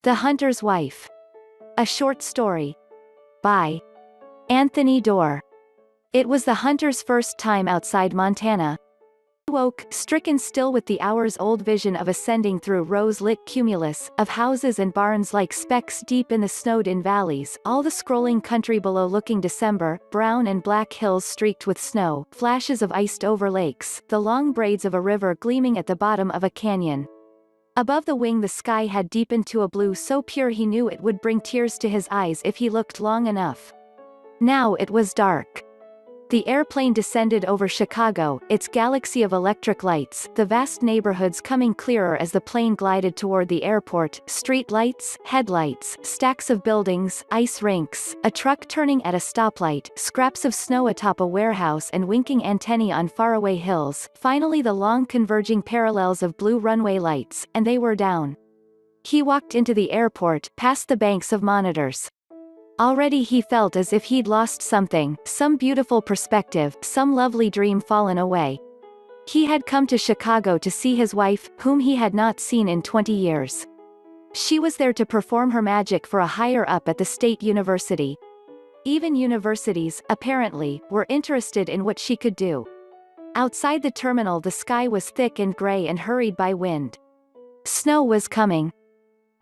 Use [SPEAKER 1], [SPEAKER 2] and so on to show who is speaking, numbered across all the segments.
[SPEAKER 1] The Hunter's Wife. A short story. By Anthony Doerr. It was the hunter's first time outside Montana. He woke, stricken still with the hours-old vision of ascending through rose-lit cumulus, of houses and barns like specks deep in the snowed-in valleys, all the scrolling country below looking December, brown and black hills streaked with snow, flashes of iced-over lakes, the long braids of a river gleaming at the bottom of a canyon. Above the wing the sky had deepened to a blue so pure he knew it would bring tears to his eyes if he looked long enough. Now it was dark. The airplane descended over Chicago, its galaxy of electric lights, the vast neighborhoods coming clearer as the plane glided toward the airport, street lights, headlights, stacks of buildings, ice rinks, a truck turning at a stoplight, scraps of snow atop a warehouse and winking antennae on faraway hills, finally the long converging parallels of blue runway lights, and they were down. He walked into the airport, past the banks of monitors. Already he felt as if he'd lost something, some beautiful perspective, some lovely dream fallen away. He had come to Chicago to see his wife, whom he had not seen in 20 years. She was there to perform her magic for a higher-up at the state university. Even universities, apparently, were interested in what she could do. Outside the terminal the sky was thick and gray and hurried by wind. Snow was coming.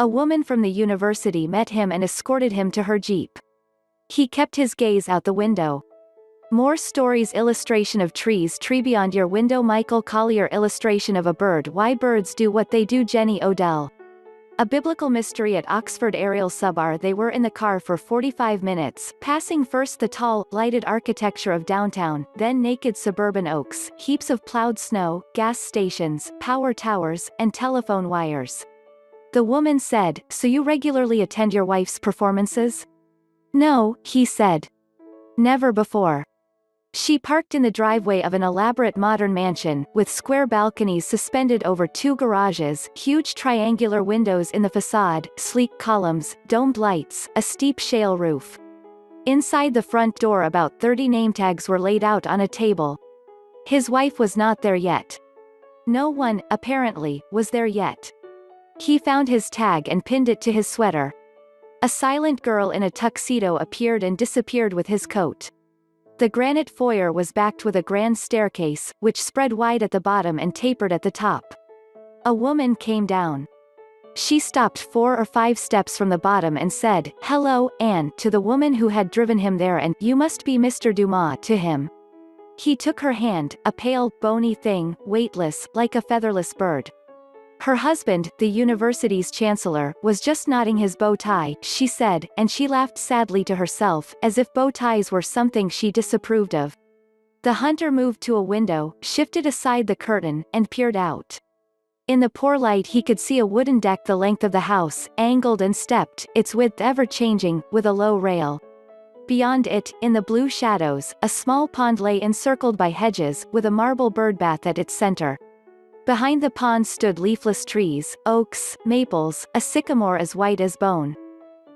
[SPEAKER 1] A woman from the university met him and escorted him to her jeep. He kept his gaze out the window. More stories. Illustration of trees. Tree beyond your window. Michael Collier. Illustration of a bird. Why birds do what they do. Jenny Odell. A biblical mystery at Oxford. Ariel Subar. They were in the car for 45 minutes, passing first the tall, lighted architecture of downtown, then naked suburban oaks, heaps of plowed snow, gas stations, power towers, and telephone wires. The woman said, "So you regularly attend your wife's performances?" "No," he said. "Never before." She parked in the driveway of an elaborate modern mansion, with square balconies suspended over two garages, huge triangular windows in the facade, sleek columns, domed lights, a steep shale roof. Inside the front door about 30 nametags were laid out on a table. His wife was not there yet. No one, apparently, was there yet. He found his tag and pinned it to his sweater. A silent girl in a tuxedo appeared and disappeared with his coat. The granite foyer was backed with a grand staircase, which spread wide at the bottom and tapered at the top. A woman came down. She stopped 4 or 5 steps from the bottom and said, "Hello, Anne," to the woman who had driven him there, and "You must be Mr. Dumas," to him. He took her hand, a pale, bony thing, weightless, like a featherless bird. Her husband, the university's chancellor, was just knotting his bow tie, she said, and she laughed sadly to herself, as if bow ties were something she disapproved of. The hunter moved to a window, shifted aside the curtain, and peered out. In the poor light he could see a wooden deck the length of the house, angled and stepped, its width ever-changing, with a low rail. Beyond it, in the blue shadows, a small pond lay encircled by hedges, with a marble birdbath at its center. Behind the pond stood leafless trees, oaks, maples, a sycamore as white as bone.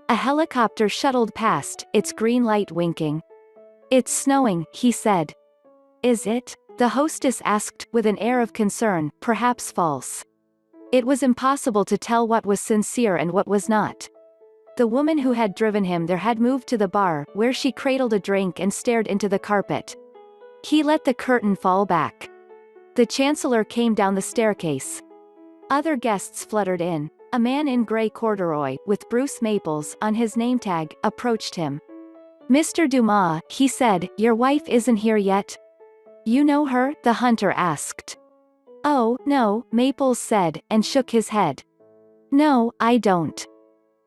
[SPEAKER 1] A helicopter shuttled past, its green light winking. "It's snowing," he said. "Is it?" the hostess asked, with an air of concern, perhaps false. It was impossible to tell what was sincere and what was not. The woman who had driven him there had moved to the bar, where she cradled a drink and stared into the carpet. He let the curtain fall back. The chancellor came down the staircase. Other guests fluttered in. A man in gray corduroy, with Bruce Maples on his name tag, approached him. "Mr. Dumas," he said, "your wife isn't here yet?" "You know her?" the hunter asked. "Oh, no," Maples said, and shook his head. "No, I don't."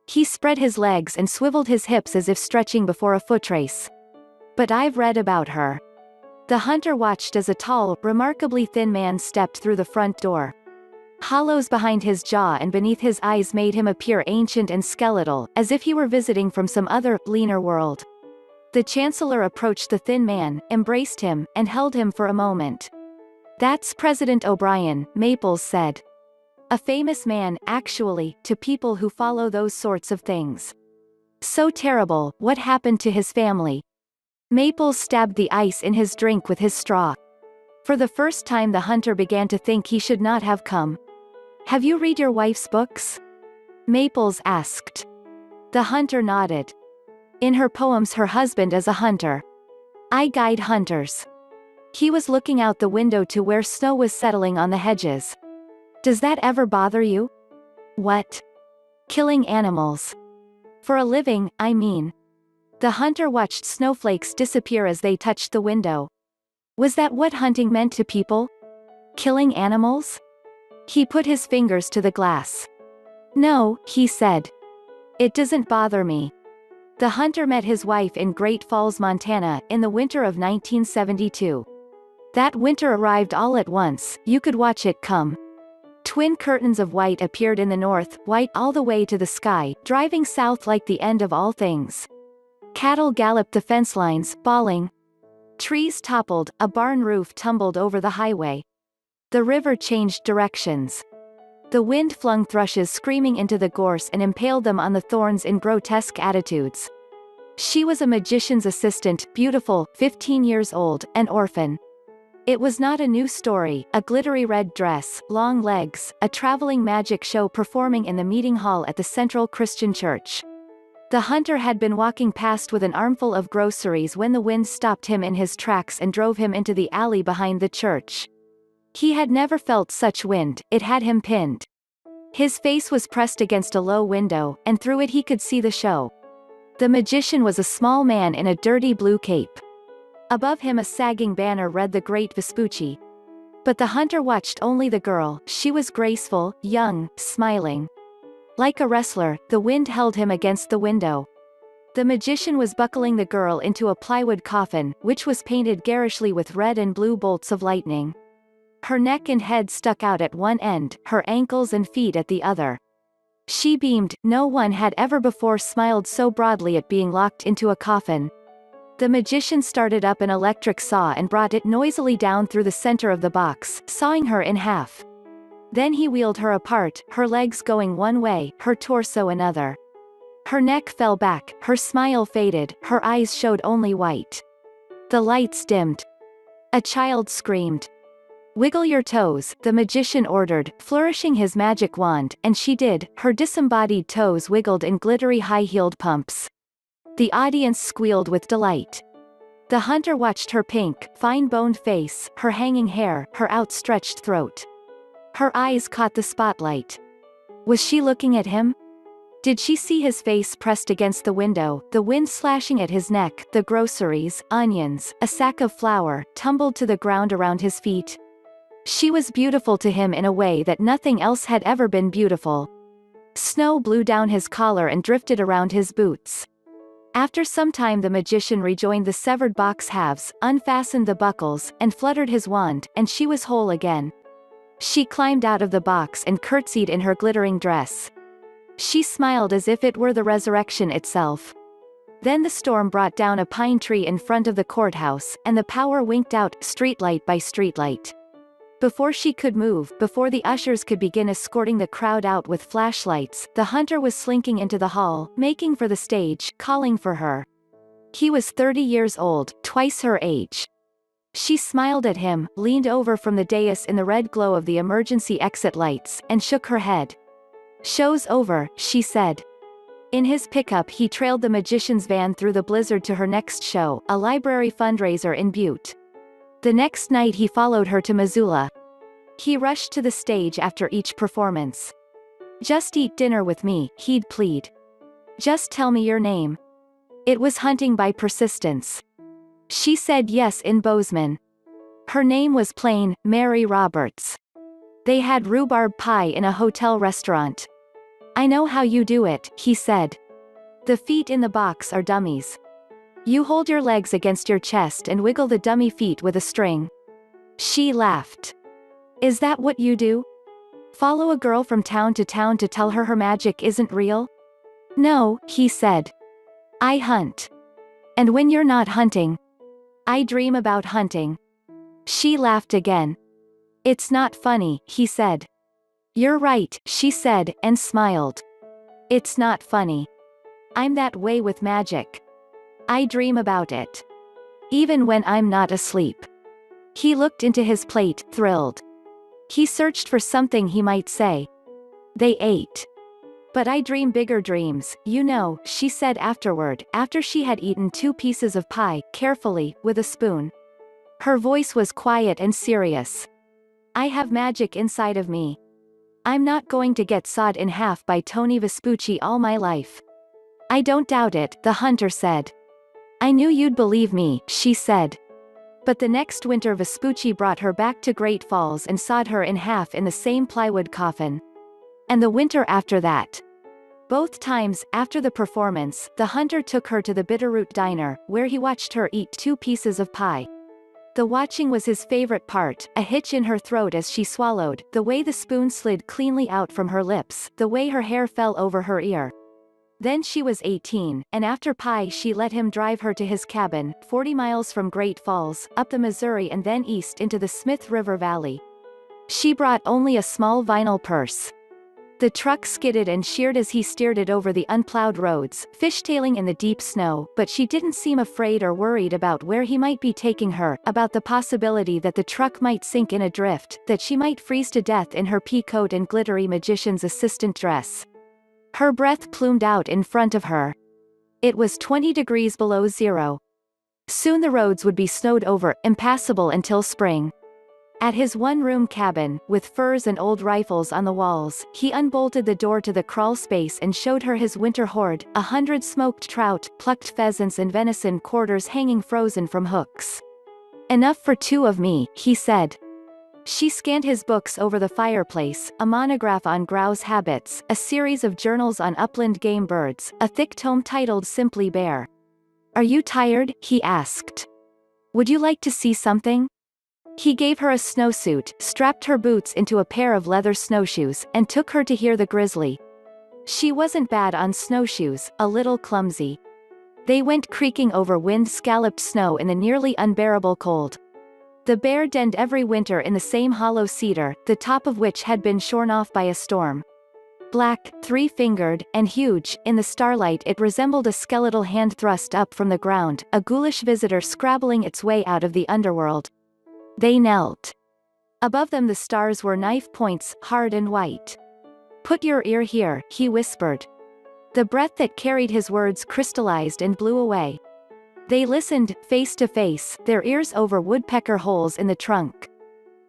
[SPEAKER 1] He spread his legs and swiveled his hips as if stretching before a footrace. "But I've read about her." The hunter watched as a tall, remarkably thin man stepped through the front door. Hollows behind his jaw and beneath his eyes made him appear ancient and skeletal, as if he were visiting from some other, leaner world. The chancellor approached the thin man, embraced him, and held him for a moment. "That's President O'Brien," Maples said. "A famous man, actually, to people who follow those sorts of things." "So terrible, what happened to his family?" Maples stabbed the ice in his drink with his straw. For the first time the hunter began to think he should not have come. "Have you read your wife's books?" Maples asked. The hunter nodded. In her poems her husband is a hunter. I guide hunters. He was looking out the window to where snow was settling on the hedges. Does that ever bother you? What? Killing animals. For a living, I mean. The hunter watched snowflakes disappear as they touched the window. Was that what hunting meant to people? Killing animals? He put his fingers to the glass. No, he said. It doesn't bother me. The hunter met his wife in Great Falls, Montana, in the winter of 1972. That winter arrived all at once, you could watch it come. Twin curtains of white appeared in the north, white all the way to the sky, driving south like the end of all things. Cattle galloped the fence lines, bawling. Trees toppled, a barn roof tumbled over the highway. The river changed directions. The wind flung thrushes screaming into the gorse and impaled them on the thorns in grotesque attitudes. She was a magician's assistant, beautiful, 15 years old, an orphan. It was not a new story, a glittery red dress, long legs, a traveling magic show performing in the meeting hall at the Central Christian Church. The hunter had been walking past with an armful of groceries when the wind stopped him in his tracks and drove him into the alley behind the church. He had never felt such wind, it had him pinned. His face was pressed against a low window, and through it he could see the show. The magician was a small man in a dirty blue cape. Above him a sagging banner read The Great Vespucci. But the hunter watched only the girl, she was graceful, young, smiling. Like a wrestler, the wind held him against the window. The magician was buckling the girl into a plywood coffin, which was painted garishly with red and blue bolts of lightning. Her neck and head stuck out at one end, her ankles and feet at the other. She beamed, no one had ever before smiled so broadly at being locked into a coffin. The magician started up an electric saw and brought it noisily down through the center of the box, sawing her in half. Then he wheeled her apart, her legs going one way, her torso another. Her neck fell back, her smile faded, her eyes showed only white. The lights dimmed. A child screamed. Wiggle your toes, the magician ordered, flourishing his magic wand, and she did, her disembodied toes wiggled in glittery high-heeled pumps. The audience squealed with delight. The hunter watched her pink, fine-boned face, her hanging hair, her outstretched throat. Her eyes caught the spotlight. Was she looking at him? Did she see his face pressed against the window, the wind slashing at his neck, the groceries, onions, a sack of flour, tumbled to the ground around his feet? She was beautiful to him in a way that nothing else had ever been beautiful. Snow blew down his collar and drifted around his boots. After some time the magician rejoined the severed box halves, unfastened the buckles, and fluttered his wand, and she was whole again. She climbed out of the box and curtsied in her glittering dress. She smiled as if it were the resurrection itself. Then the storm brought down a pine tree in front of the courthouse, and the power winked out, streetlight by streetlight. Before she could move, before the ushers could begin escorting the crowd out with flashlights, the hunter was slinking into the hall, making for the stage, calling for her. He was 30 years old, twice her age. She smiled at him, leaned over from the dais in the red glow of the emergency exit lights, and shook her head. Show's over, she said. In his pickup he trailed the magician's van through the blizzard to her next show, a library fundraiser in Butte. The next night he followed her to Missoula. He rushed to the stage after each performance. Just eat dinner with me, he'd plead. Just tell me your name. It was hunting by persistence. She said yes in Bozeman. Her name was plain, Mary Roberts. They had rhubarb pie in a hotel restaurant. I know how you do it, he said. The feet in the box are dummies. You hold your legs against your chest and wiggle the dummy feet with a string. She laughed. Is that what you do? Follow a girl from town to tell her magic isn't real? No, he said. I hunt. And when you're not hunting, I dream about hunting. She laughed again. It's not funny, he said. You're right, she said, and smiled. It's not funny. I'm that way with magic. I dream about it. Even when I'm not asleep. He looked into his plate, thrilled. He searched for something he might say. They ate. But I dream bigger dreams, you know, she said afterward, after she had eaten 2 pieces of pie, carefully, with a spoon. Her voice was quiet and serious. I have magic inside of me. I'm not going to get sawed in half by Tony Vespucci all my life. I don't doubt it, the hunter said. I knew you'd believe me, she said. But the next winter Vespucci brought her back to Great Falls and sawed her in half in the same plywood coffin. And the winter after that. Both times, after the performance, the hunter took her to the Bitterroot Diner, where he watched her eat 2 pieces of pie. The watching was his favorite part, a hitch in her throat as she swallowed, the way the spoon slid cleanly out from her lips, the way her hair fell over her ear. Then she was 18, and after pie she let him drive her to his cabin, 40 miles from Great Falls, up the Missouri and then east into the Smith River Valley. She brought only a small vinyl purse. The truck skidded and sheared as he steered it over the unplowed roads, fishtailing in the deep snow, but she didn't seem afraid or worried about where he might be taking her, about the possibility that the truck might sink in a drift, that she might freeze to death in her pea coat and glittery magician's assistant dress. Her breath plumed out in front of her. It was 20 degrees below zero. Soon the roads would be snowed over, impassable until spring. At his one-room cabin, with furs and old rifles on the walls, he unbolted the door to the crawl space and showed her his winter hoard, 100 smoked trout, plucked pheasants and venison quarters hanging frozen from hooks. Enough for 2 of me, he said. She scanned his books over the fireplace, a monograph on grouse habits, a series of journals on upland game birds, a thick tome titled Simply Bear. Are you tired? He asked. Would you like to see something? He gave her a snowsuit, strapped her boots into a pair of leather snowshoes, and took her to hear the grizzly. She wasn't bad on snowshoes, a little clumsy. They went creaking over wind-scalloped snow in the nearly unbearable cold. The bear denned every winter in the same hollow cedar, the top of which had been shorn off by a storm. Black, 3-fingered, and huge, in the starlight it resembled a skeletal hand thrust up from the ground, a ghoulish visitor scrabbling its way out of the underworld. They knelt. Above them the stars were knife points, hard and white. Put your ear here, he whispered. The breath that carried his words crystallized and blew away. They listened, face to face, their ears over woodpecker holes in the trunk.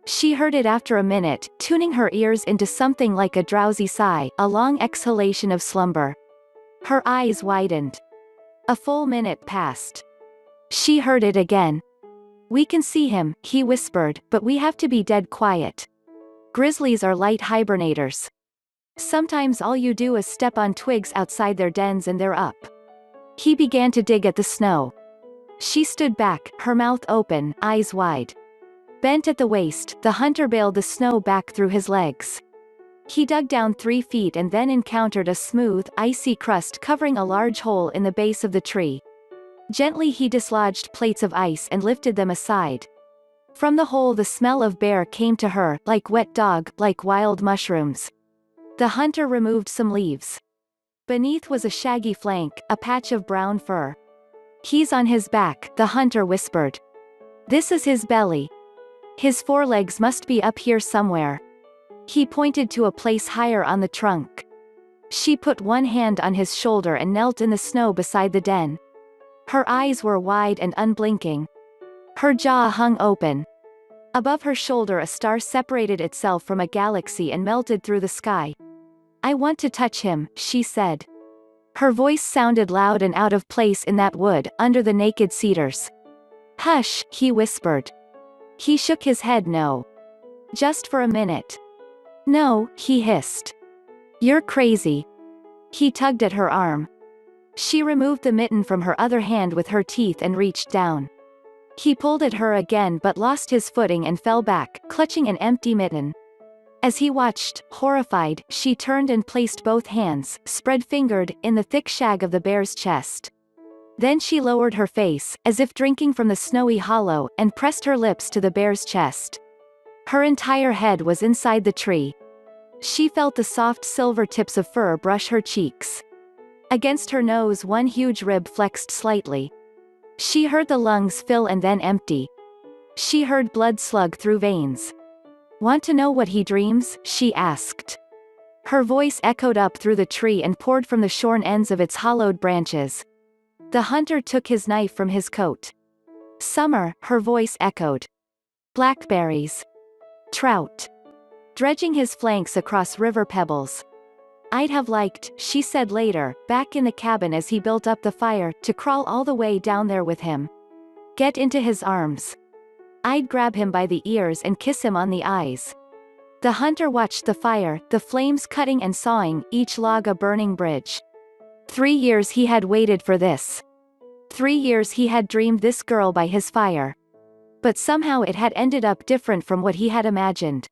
[SPEAKER 1] She heard it after a minute, tuning her ears into something like a drowsy sigh, a long exhalation of slumber. Her eyes widened. A full minute passed. She heard it again. We can see him, he whispered, but we have to be dead quiet. Grizzlies are light hibernators. Sometimes all you do is step on twigs outside their dens and they're up. He began to dig at the snow. She stood back, her mouth open, eyes wide. Bent at the waist, the hunter bailed the snow back through his legs. He dug down 3 feet and then encountered a smooth, icy crust covering a large hole in the base of the tree. Gently he dislodged plates of ice and lifted them aside. From the hole the smell of bear came to her, like wet dog, like wild mushrooms. The hunter removed some leaves. Beneath was a shaggy flank, a patch of brown fur. He's on his back, the hunter whispered. This is his belly. His forelegs must be up here somewhere. He pointed to a place higher on the trunk. She put one hand on his shoulder and knelt in the snow beside the den. Her eyes were wide and unblinking. Her jaw hung open. Above her shoulder a star separated itself from a galaxy and melted through the sky. I want to touch him, she said. Her voice sounded loud and out of place in that wood, under the naked cedars. Hush, he whispered. He shook his head no. Just for a minute. No, he hissed. You're crazy. He tugged at her arm. She removed the mitten from her other hand with her teeth and reached down. He pulled at her again but lost his footing and fell back, clutching an empty mitten. As he watched, horrified, she turned and placed both hands, spread-fingered, in the thick shag of the bear's chest. Then she lowered her face, as if drinking from the snowy hollow, and pressed her lips to the bear's chest. Her entire head was inside the tree. She felt the soft silver tips of fur brush her cheeks. Against her nose one huge rib flexed slightly. She heard the lungs fill and then empty. She heard blood slug through veins. Want to know what he dreams? She asked. Her voice echoed up through the tree and poured from the shorn ends of its hollowed branches. The hunter took his knife from his coat. Summer, her voice echoed. Blackberries. Trout. Dredging his flanks across river pebbles. I'd have liked, she said later, back in the cabin as he built up the fire, to crawl all the way down there with him. Get into his arms. I'd grab him by the ears and kiss him on the eyes. The hunter watched the fire, the flames cutting and sawing, each log a burning bridge. 3 years he had waited for this. 3 years he had dreamed this girl by his fire. But somehow it had ended up different from what he had imagined.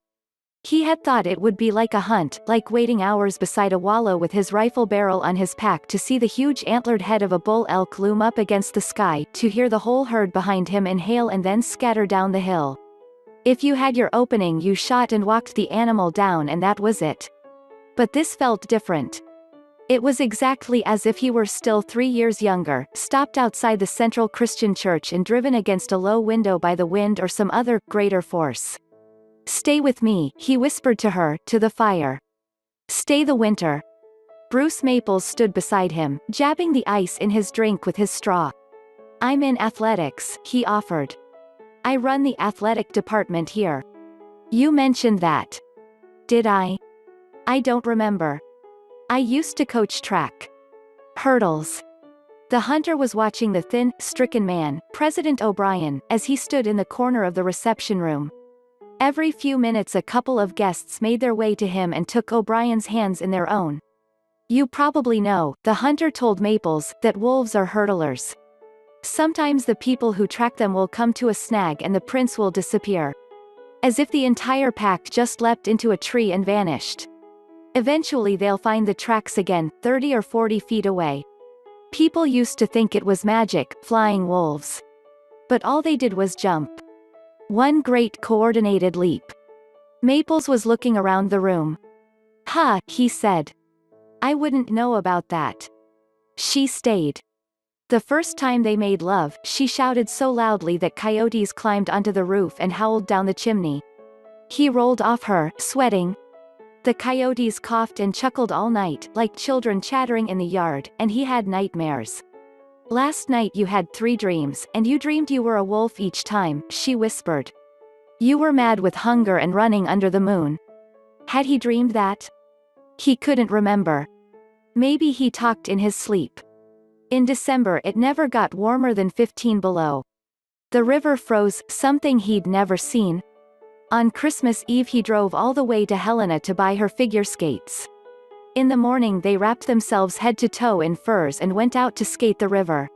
[SPEAKER 1] He had thought it would be like a hunt, like waiting hours beside a wallow with his rifle barrel on his pack to see the huge antlered head of a bull elk loom up against the sky, to hear the whole herd behind him inhale and then scatter down the hill. If you had your opening, you shot and walked the animal down, and that was it. But this felt different. It was exactly as if he were still 3 years younger, stopped outside the Central Christian Church and driven against a low window by the wind or some other, greater force. Stay with me, he whispered to her, to the fire. Stay the winter. Bruce Maples stood beside him, jabbing the ice in his drink with his straw. I'm in athletics, he offered. I run the athletic department here. You mentioned that. Did I? I don't remember. I used to coach track. Hurdles. The hunter was watching the thin, stricken man, President O'Brien, as he stood in the corner of the reception room. Every few minutes a couple of guests made their way to him and took O'Brien's hands in their own. You probably know, the hunter told Maples, that wolves are hurdlers. Sometimes the people who track them will come to a snag and the prince will disappear. As if the entire pack just leapt into a tree and vanished. Eventually they'll find the tracks again, 30 or 40 feet away. People used to think it was magic, flying wolves. But all they did was jump. One great coordinated leap. Maples was looking around the room. Ha, he said. I wouldn't know about that. She stayed. The first time they made love, she shouted so loudly that coyotes climbed onto the roof and howled down the chimney. He rolled off her, sweating. The coyotes coughed and chuckled all night, like children chattering in the yard, and he had nightmares. Last night you had 3 dreams, and you dreamed you were a wolf each time, she whispered. You were mad with hunger and running under the moon. Had he dreamed that? He couldn't remember. Maybe he talked in his sleep. In December it never got warmer than 15 below. The river froze, something he'd never seen. On Christmas Eve he drove all the way to Helena to buy her figure skates. In the morning they wrapped themselves head to toe in furs and went out to skate the river.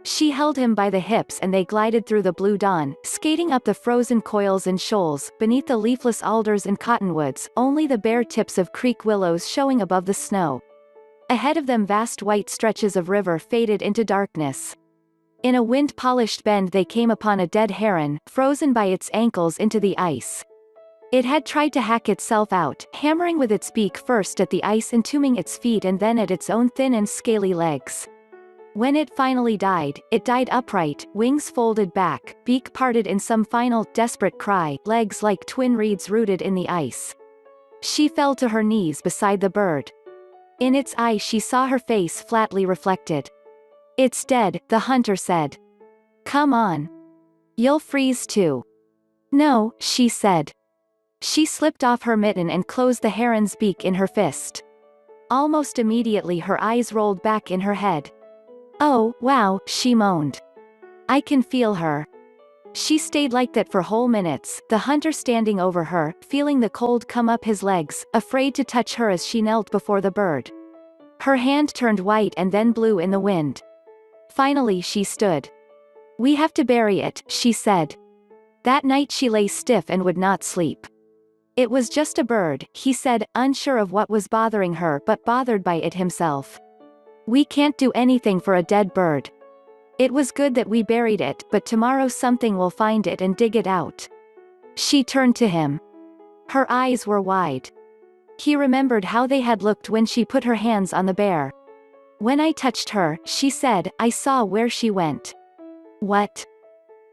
[SPEAKER 1] She held him by the hips and they glided through the blue dawn, skating up the frozen coils and shoals, beneath the leafless alders and cottonwoods, only the bare tips of creek willows showing above the snow. Ahead of them vast white stretches of river faded into darkness. In a wind-polished bend they came upon a dead heron, frozen by its ankles into the ice. It had tried to hack itself out, hammering with its beak first at the ice, entombing its feet and then at its own thin and scaly legs. When it finally died, it died upright, wings folded back, beak parted in some final, desperate cry, legs like twin reeds rooted in the ice. She fell to her knees beside the bird. In its eye she saw her face flatly reflected. It's dead, the hunter said. Come on. You'll freeze too. No, she said. She slipped off her mitten and closed the heron's beak in her fist. Almost immediately her eyes rolled back in her head. Oh, wow, she moaned. I can feel her. She stayed like that for whole minutes, the hunter standing over her, feeling the cold come up his legs, afraid to touch her as she knelt before the bird. Her hand turned white and then blue in the wind. Finally she stood. We have to bury it, she said. That night she lay stiff and would not sleep. It was just a bird, he said, unsure of what was bothering her but bothered by it himself. We can't do anything for a dead bird. It was good that we buried it, but tomorrow something will find it and dig it out. She turned to him. Her eyes were wide. He remembered how they had looked when she put her hands on the bear. When I touched her, she said, I saw where she went. What?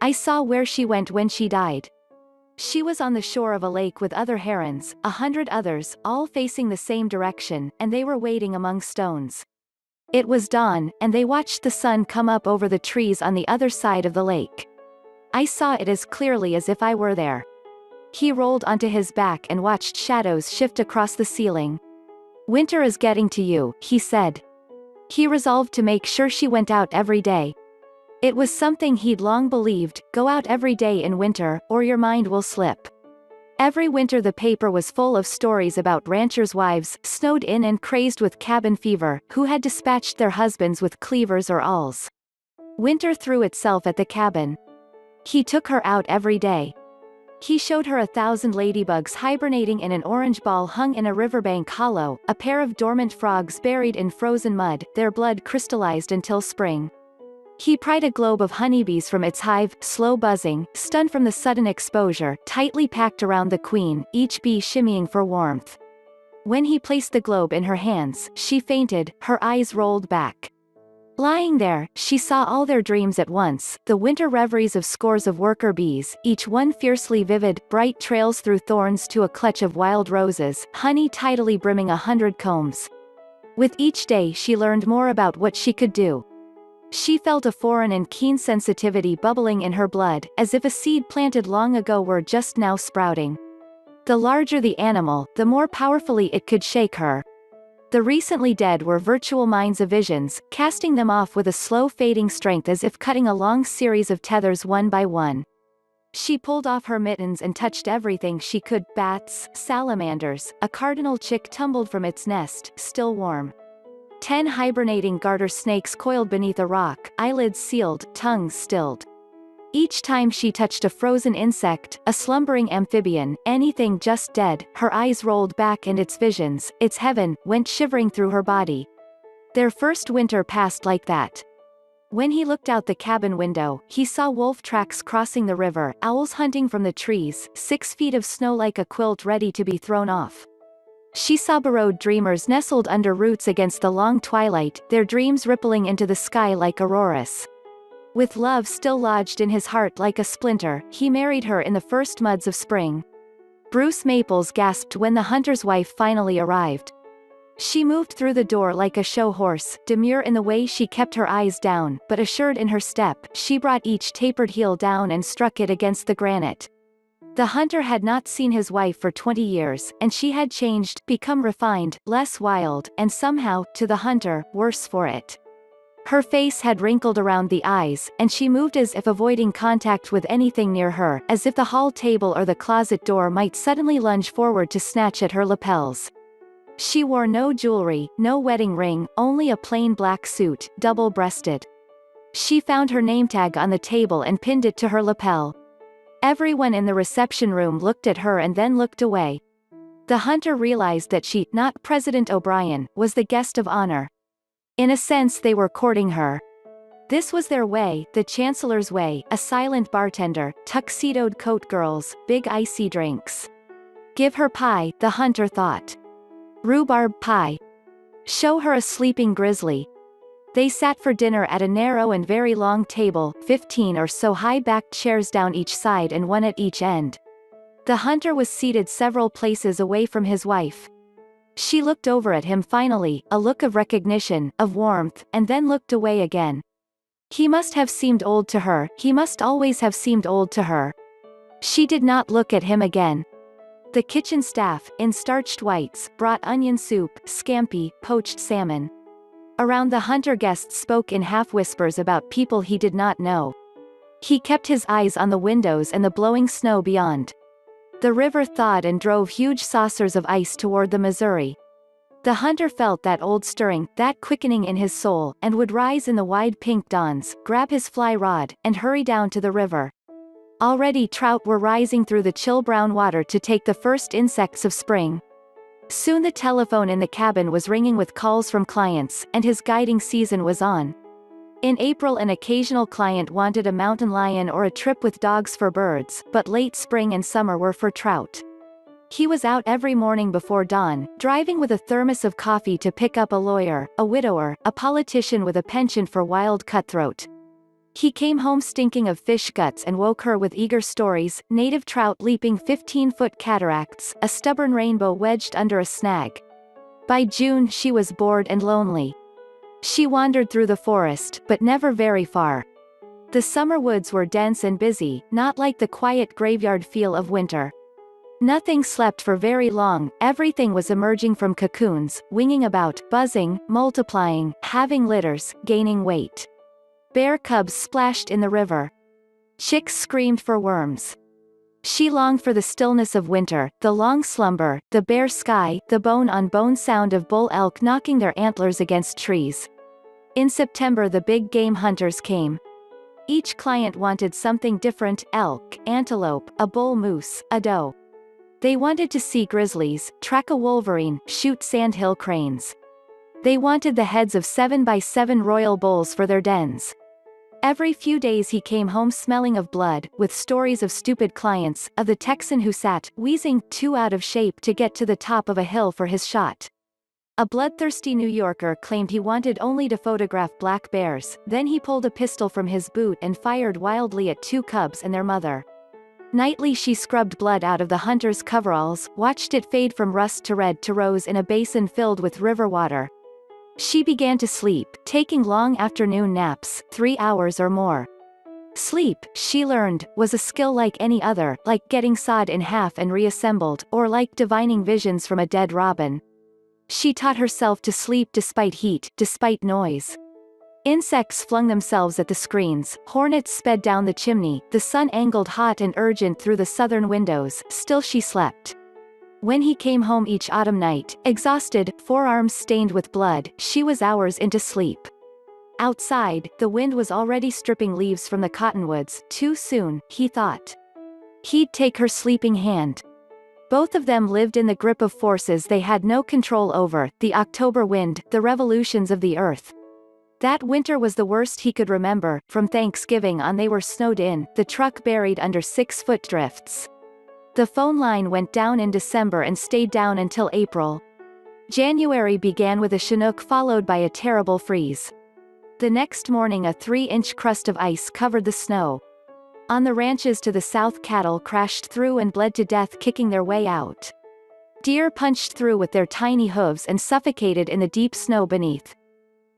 [SPEAKER 1] I saw where she went when she died. She was on the shore of a lake with other herons, 100 others, all facing the same direction, and they were waiting among stones. It was dawn, and they watched the sun come up over the trees on the other side of the lake. I saw it as clearly as if I were there. He rolled onto his back and watched shadows shift across the ceiling. "Winter is getting to you," he said. He resolved to make sure she went out every day. It was something he'd long believed: go out every day in winter, or your mind will slip. Every winter the paper was full of stories about ranchers' wives, snowed in and crazed with cabin fever, who had dispatched their husbands with cleavers or awls. Winter threw itself at the cabin. He took her out every day. He showed her 1,000 ladybugs hibernating in an orange ball hung in a riverbank hollow, a pair of dormant frogs buried in frozen mud, their blood crystallized until spring. He pried a globe of honeybees from its hive, slow buzzing, stunned from the sudden exposure, tightly packed around the queen, each bee shimmying for warmth. When he placed the globe in her hands, she fainted, her eyes rolled back. Lying there, she saw all their dreams at once, the winter reveries of scores of worker bees, each one fiercely vivid, bright trails through thorns to a clutch of wild roses, honey tidally brimming 100 combs. With each day she learned more about what she could do. She felt a foreign and keen sensitivity bubbling in her blood, as if a seed planted long ago were just now sprouting. The larger the animal, the more powerfully it could shake her. The recently dead were virtual minds of visions, casting them off with a slow fading strength as if cutting a long series of tethers one by one. She pulled off her mittens and touched everything she could: bats, salamanders, a cardinal chick tumbled from its nest, still warm. 10 hibernating garter snakes coiled beneath a rock, eyelids sealed, tongues stilled. Each time she touched a frozen insect, a slumbering amphibian, anything just dead, her eyes rolled back and its visions, its heaven, went shivering through her body. Their first winter passed like that. When he looked out the cabin window, he saw wolf tracks crossing the river, owls hunting from the trees, 6 feet of snow like a quilt ready to be thrown off. She saw burrowed dreamers nestled under roots against the long twilight, their dreams rippling into the sky like auroras. With love still lodged in his heart like a splinter, he married her in the first muds of spring. Bruce Maples gasped when the hunter's wife finally arrived. She moved through the door like a show horse, demure in the way she kept her eyes down, but assured in her step. She brought each tapered heel down and struck it against the granite. The hunter had not seen his wife for 20 years, and she had changed, become refined, less wild, and somehow, to the hunter, worse for it. Her face had wrinkled around the eyes, and she moved as if avoiding contact with anything near her, as if the hall table or the closet door might suddenly lunge forward to snatch at her lapels. She wore no jewelry, no wedding ring, only a plain black suit, double-breasted. She found her name tag on the table and pinned it to her lapel. Everyone in the reception room looked at her and then looked away. The hunter realized that she, not President O'Brien, was the guest of honor. In a sense they were courting her. This was their way, the chancellor's way, a silent bartender, tuxedoed coat girls, big icy drinks. Give her pie, the hunter thought. Rhubarb pie. Show her a sleeping grizzly. They sat for dinner at a narrow and very long table, 15 or so high-backed chairs down each side and one at each end. The hunter was seated several places away from his wife. She looked over at him finally, a look of recognition, of warmth, and then looked away again. He must have seemed old to her, he must always have seemed old to her. She did not look at him again. The kitchen staff, in starched whites, brought onion soup, scampi, poached salmon. Around the hunter guests spoke in half-whispers about people he did not know. He kept his eyes on the windows and the blowing snow beyond. The river thawed and drove huge saucers of ice toward the Missouri. The hunter felt that old stirring, that quickening in his soul, and would rise in the wide pink dawns, grab his fly rod, and hurry down to the river. Already trout were rising through the chill brown water to take the first insects of spring. Soon the telephone in the cabin was ringing with calls from clients, and his guiding season was on. In April an occasional client wanted a mountain lion or a trip with dogs for birds, but late spring and summer were for trout. He was out every morning before dawn, driving with a thermos of coffee to pick up a lawyer, a widower, a politician with a penchant for wild cutthroat. He came home stinking of fish guts and woke her with eager stories, native trout leaping 15-foot cataracts, a stubborn rainbow wedged under a snag. By June she was bored and lonely. She wandered through the forest, but never very far. The summer woods were dense and busy, not like the quiet graveyard feel of winter. Nothing slept for very long, everything was emerging from cocoons, winging about, buzzing, multiplying, having litters, gaining weight. Bear cubs splashed in the river. Chicks screamed for worms. She longed for the stillness of winter, the long slumber, the bare sky, the bone-on-bone sound of bull elk knocking their antlers against trees. In September the big game hunters came. Each client wanted something different: elk, antelope, a bull moose, a doe. They wanted to see grizzlies, track a wolverine, shoot sandhill cranes. They wanted the heads of 7x7 royal bulls for their dens. Every few days he came home smelling of blood, with stories of stupid clients, of the Texan who sat, wheezing, too out of shape to get to the top of a hill for his shot. A bloodthirsty New Yorker claimed he wanted only to photograph black bears, then he pulled a pistol from his boot and fired wildly at 2 cubs and their mother. Nightly she scrubbed blood out of the hunter's coveralls, watched it fade from rust to red to rose in a basin filled with river water. She began to sleep, taking long afternoon naps, 3 hours or more. Sleep, she learned, was a skill like any other, like getting sawed in half and reassembled, or like divining visions from a dead robin. She taught herself to sleep despite heat, despite noise. Insects flung themselves at the screens, hornets sped down the chimney, the sun angled hot and urgent through the southern windows, still she slept. When he came home each autumn night, exhausted, forearms stained with blood, she was hours into sleep. Outside, the wind was already stripping leaves from the cottonwoods, too soon, he thought. He'd take her sleeping hand. Both of them lived in the grip of forces they had no control over, the October wind, the revolutions of the earth. That winter was the worst he could remember. From Thanksgiving on they were snowed in, the truck buried under 6-foot drifts. The phone line went down in December and stayed down until April. January began with a chinook followed by a terrible freeze. The next morning a 3-inch crust of ice covered the snow. On the ranches to the south cattle crashed through and bled to death kicking their way out. Deer punched through with their tiny hooves and suffocated in the deep snow beneath.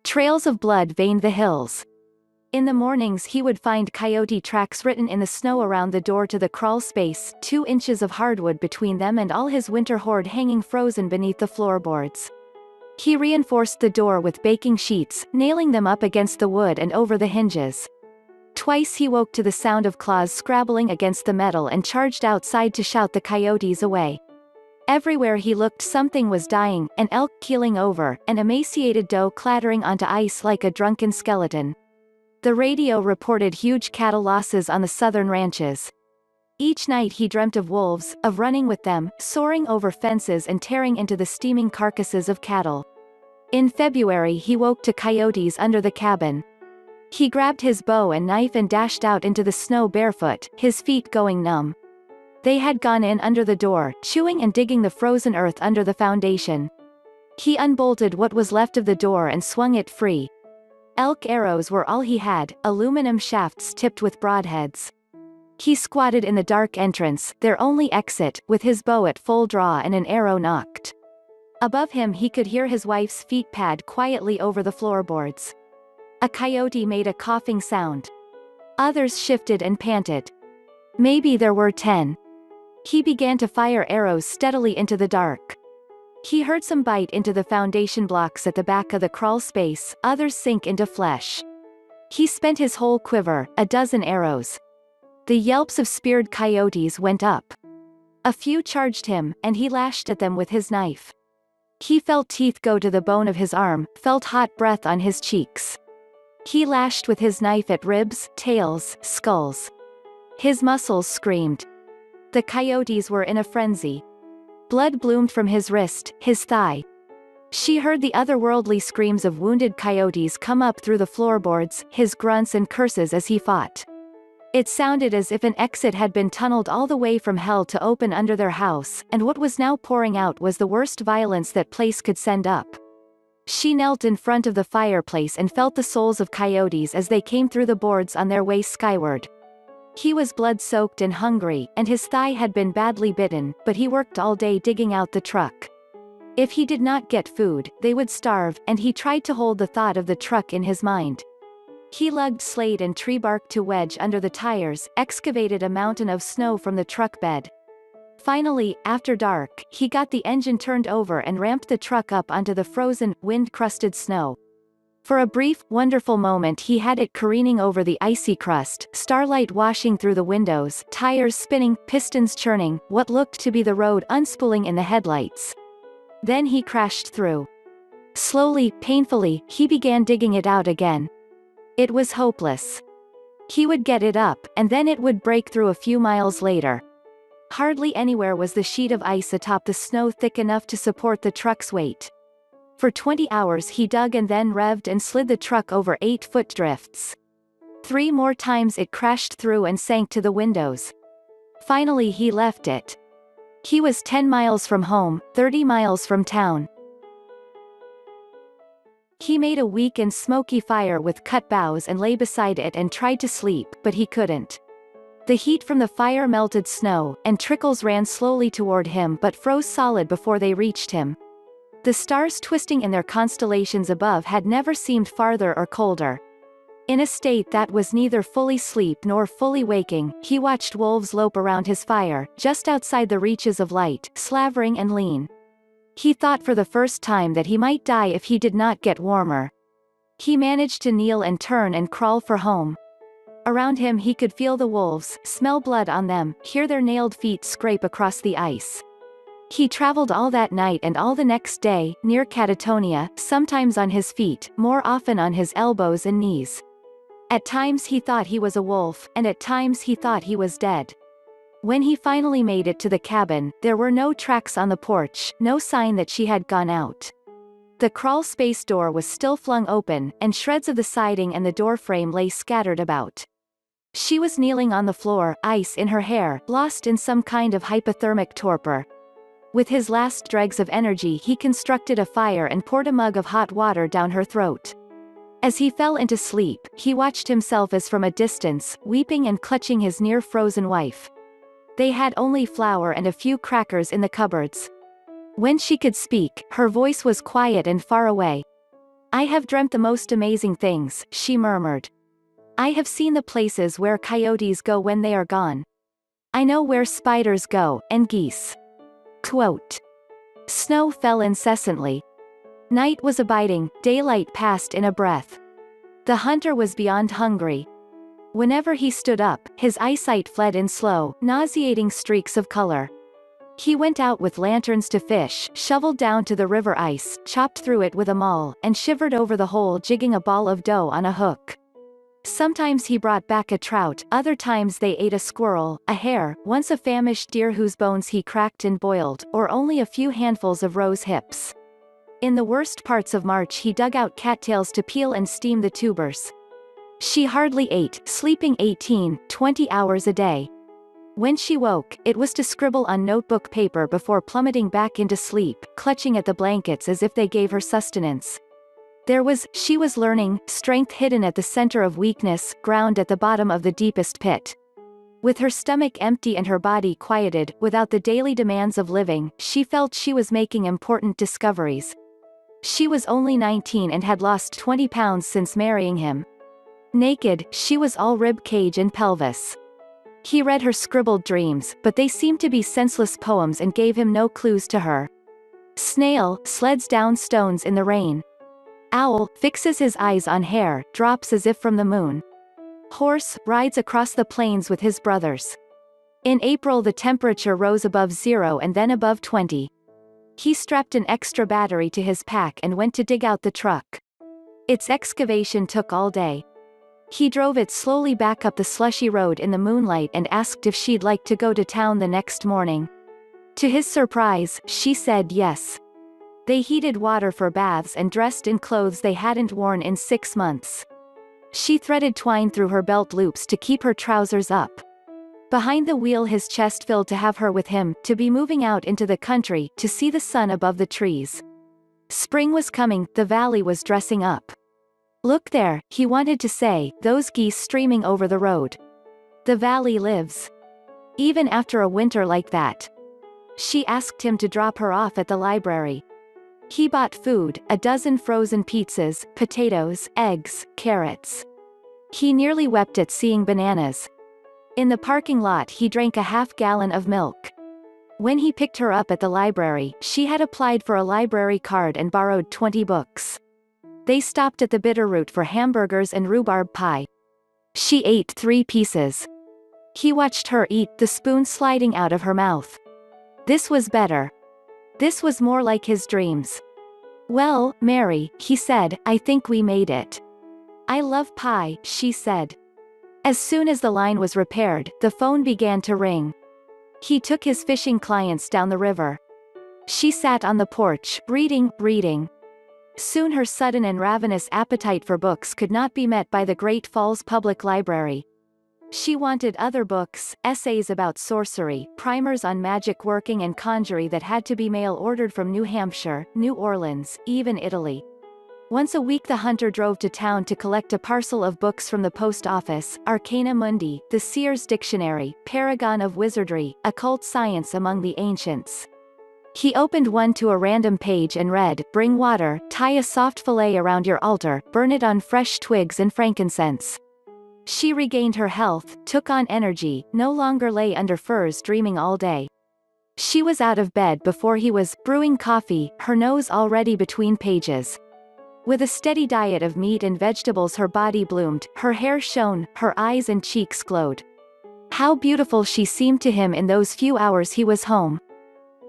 [SPEAKER 1] Trails of blood veined the hills. In the mornings he would find coyote tracks written in the snow around the door to the crawl space, 2 inches of hardwood between them and all his winter hoard hanging frozen beneath the floorboards. He reinforced the door with baking sheets, nailing them up against the wood and over the hinges. Twice he woke to the sound of claws scrabbling against the metal and charged outside to shout the coyotes away. Everywhere he looked something was dying, an elk keeling over, an emaciated doe clattering onto ice like a drunken skeleton. The radio reported huge cattle losses on the southern ranches. Each night he dreamt of wolves, of running with them, soaring over fences and tearing into the steaming carcasses of cattle. In February he woke to coyotes under the cabin. He grabbed his bow and knife and dashed out into the snow barefoot, his feet going numb. They had gone in under the door, chewing and digging the frozen earth under the foundation. He unbolted what was left of the door and swung it free. Elk arrows were all he had, aluminum shafts tipped with broadheads. He squatted in the dark entrance, their only exit, with his bow at full draw and an arrow nocked. Above him he could hear his wife's feet pad quietly over the floorboards. A coyote made a coughing sound. Others shifted and panted. Maybe there were 10. He began to fire arrows steadily into the dark. He heard some bite into the foundation blocks at the back of the crawl space, others sink into flesh. He spent his whole quiver, a dozen arrows. The yelps of speared coyotes went up. A few charged him, and he lashed at them with his knife. He felt teeth go to the bone of his arm, felt hot breath on his cheeks. He lashed with his knife at ribs, tails, skulls. His muscles screamed. The coyotes were in a frenzy. Blood bloomed from his wrist, his thigh. She heard the otherworldly screams of wounded coyotes come up through the floorboards, his grunts and curses as he fought. It sounded as if an exit had been tunneled all the way from hell to open under their house, and what was now pouring out was the worst violence that place could send up. She knelt in front of the fireplace and felt the souls of coyotes as they came through the boards on their way skyward. He was blood-soaked and hungry, and his thigh had been badly bitten, but he worked all day digging out the truck. If he did not get food, they would starve, and he tried to hold the thought of the truck in his mind. He lugged slate and tree bark to wedge under the tires, excavated a mountain of snow from the truck bed. Finally, after dark, he got the engine turned over and ramped the truck up onto the frozen, wind-crusted snow. For a brief, wonderful moment he had it careening over the icy crust, starlight washing through the windows, tires spinning, pistons churning, what looked to be the road unspooling in the headlights. Then he crashed through. Slowly, painfully, he began digging it out again. It was hopeless. He would get it up, and then it would break through a few miles later. Hardly anywhere was the sheet of ice atop the snow thick enough to support the truck's weight. For 20 hours he dug and then revved and slid the truck over 8-foot drifts. 3 more times it crashed through and sank to the windows. Finally he left it. He was 10 miles from home, 30 miles from town. He made a weak and smoky fire with cut boughs and lay beside it and tried to sleep, but he couldn't. The heat from the fire melted snow, and trickles ran slowly toward him but froze solid before they reached him. The stars twisting in their constellations above had never seemed farther or colder. In a state that was neither fully asleep nor fully waking, he watched wolves lope around his fire, just outside the reaches of light, slavering and lean. He thought for the first time that he might die if he did not get warmer. He managed to kneel and turn and crawl for home. Around him he could feel the wolves, smell blood on them, hear their nailed feet scrape across the ice. He traveled all that night and all the next day, near Catatonia, sometimes on his feet, more often on his elbows and knees. At times he thought he was a wolf, and at times he thought he was dead. When he finally made it to the cabin, there were no tracks on the porch, no sign that she had gone out. The crawl space door was still flung open, and shreds of the siding and the door frame lay scattered about. She was kneeling on the floor, ice in her hair, lost in some kind of hypothermic torpor. With his last dregs of energy he constructed a fire and poured a mug of hot water down her throat. As he fell into sleep, he watched himself as from a distance, weeping and clutching his near-frozen wife. They had only flour and a few crackers in the cupboards. When she could speak, her voice was quiet and far away. "I have dreamt the most amazing things," she murmured. "I have seen the places where coyotes go when they are gone. I know where spiders go, and geese." Quote. Snow fell incessantly. Night was abiding, daylight passed in a breath. The hunter was beyond hungry. Whenever he stood up, his eyesight fled in slow, nauseating streaks of color. He went out with lanterns to fish, shoveled down to the river ice, chopped through it with a maul, and shivered over the hole jigging a ball of dough on a hook. Sometimes he brought back a trout, other times they ate a squirrel, a hare, once a famished deer whose bones he cracked and boiled, or only a few handfuls of rose hips. In the worst parts of March he dug out cattails to peel and steam the tubers. She hardly ate, sleeping 18-20 hours a day. When she woke, it was to scribble on notebook paper before plummeting back into sleep, clutching at the blankets as if they gave her sustenance. She was learning, strength hidden at the center of weakness, ground at the bottom of the deepest pit. With her stomach empty and her body quieted, without the daily demands of living, she felt she was making important discoveries. She was only 19 and had lost 20 pounds since marrying him. Naked, she was all rib cage and pelvis. He read her scribbled dreams, but they seemed to be senseless poems and gave him no clues to her. Snail, sleds down stones in the rain. Owl, fixes his eyes on hare, drops as if from the moon. Horse, rides across the plains with his brothers. In April the temperature rose above 0 and then above 20. He strapped an extra battery to his pack and went to dig out the truck. Its excavation took all day. He drove it slowly back up the slushy road in the moonlight and asked if she'd like to go to town the next morning. To his surprise, she said yes. They heated water for baths and dressed in clothes they hadn't worn in 6 months. She threaded twine through her belt loops to keep her trousers up. Behind the wheel his chest filled to have her with him, to be moving out into the country, to see the sun above the trees. Spring was coming, the valley was dressing up. Look there, he wanted to say, those geese streaming over the road. The valley lives. Even after a winter like that. She asked him to drop her off at the library. He bought food, a dozen frozen pizzas, potatoes, eggs, carrots. He nearly wept at seeing bananas. In the parking lot he drank a half-gallon of milk. When he picked her up at the library, she had applied for a library card and borrowed 20 books. They stopped at the Bitterroot for hamburgers and rhubarb pie. She ate 3 pieces. He watched her eat, the spoon sliding out of her mouth. This was better. This was more like his dreams. Well, Mary, he said, I think we made it. I love pie, she said. As soon as the line was repaired, the phone began to ring. He took his fishing clients down the river. She sat on the porch, reading. Soon her sudden and ravenous appetite for books could not be met by the Great Falls Public Library. She wanted other books, essays about sorcery, primers on magic working and conjury that had to be mail-ordered from New Hampshire, New Orleans, even Italy. Once a week the hunter drove to town to collect a parcel of books from the post office, Arcana Mundi, the Seer's Dictionary, Paragon of Wizardry, Occult Science among the Ancients. He opened one to a random page and read, Bring water, tie a soft fillet around your altar, burn it on fresh twigs and frankincense. She regained her health, took on energy, no longer lay under furs dreaming all day. She was out of bed before he was, brewing coffee, her nose already between pages. With a steady diet of meat and vegetables her body bloomed, her hair shone, her eyes and cheeks glowed. How beautiful she seemed to him in those few hours he was home.